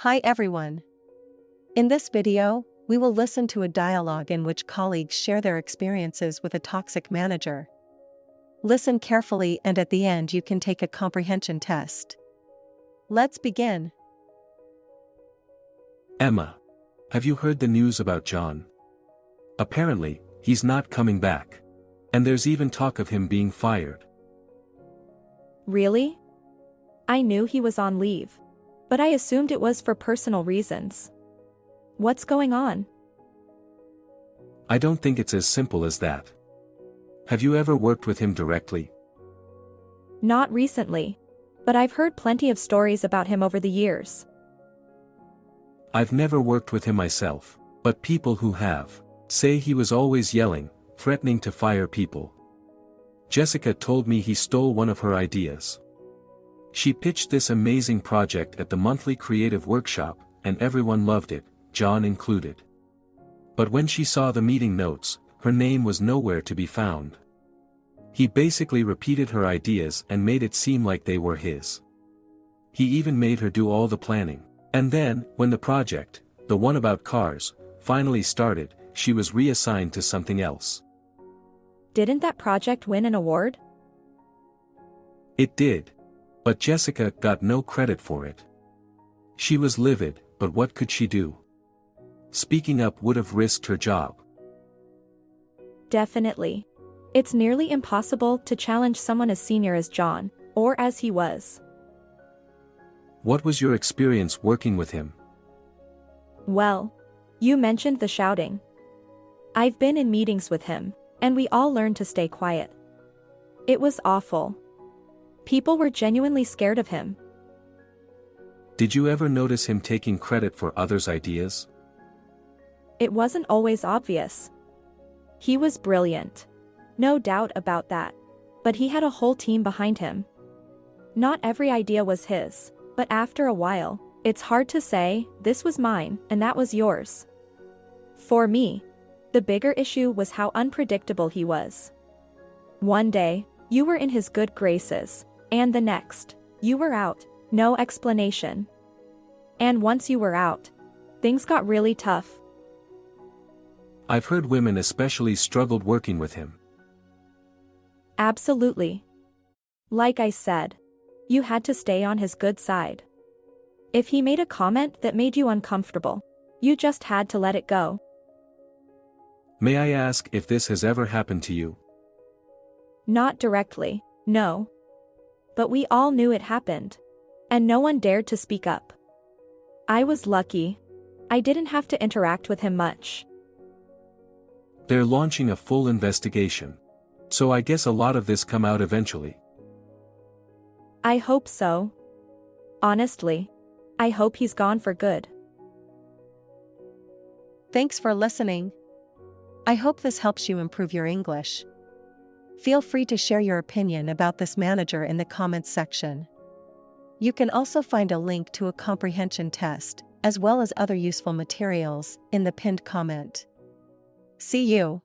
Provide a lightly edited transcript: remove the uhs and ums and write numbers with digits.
Hi everyone. In this video, we will listen to a dialogue in which colleagues share their experiences with a toxic manager. Listen carefully and at the end you can take a comprehension test. Let's begin. Emma, have you heard the news about John? Apparently, he's not coming back. And there's even talk of him being fired. Really? I knew he was on leave. But I assumed it was for personal reasons. What's going on? I don't think it's as simple as that. Have you ever worked with him directly? Not recently. But I've heard plenty of stories about him over the years. I've never worked with him myself, but people who have say he was always yelling, threatening to fire people. Jessica told me he stole one of her ideas. She pitched this amazing project at the monthly creative workshop, and everyone loved it, John included. But when she saw the meeting notes, her name was nowhere to be found. He basically repeated her ideas and made it seem like they were his. He even made her do all the planning. And then, when the project, the one about cars, finally started, she was reassigned to something else. Didn't that project win an award? It did. But Jessica got no credit for it. She was livid, but what could she do? Speaking up would have risked her job. Definitely. It's nearly impossible to challenge someone as senior as John, or as he was. What was your experience working with him? Well, you mentioned the shouting. I've been in meetings with him, and we all learned to stay quiet. It was awful. People were genuinely scared of him. Did you ever notice him taking credit for others' ideas? It wasn't always obvious. He was brilliant. No doubt about that. But he had a whole team behind him. Not every idea was his, but after a while, it's hard to say, this was mine and that was yours. For me, the bigger issue was how unpredictable he was. One day, you were in his good graces, and the next, you were out, no explanation. And once you were out, things got really tough. I've heard women especially struggled working with him. Absolutely. Like I said, you had to stay on his good side. If he made a comment that made you uncomfortable, you just had to let it go. May I ask if this has ever happened to you? Not directly, no. But we all knew it happened. And no one dared to speak up. I was lucky. I didn't have to interact with him much. They're launching a full investigation. So I guess a lot of this come out eventually. I hope so. Honestly, I hope he's gone for good. Thanks for listening. I hope this helps you improve your English. Feel free to share your opinion about this manager in the comments section. You can also find a link to a comprehension test, as well as other useful materials, in the pinned comment. See you.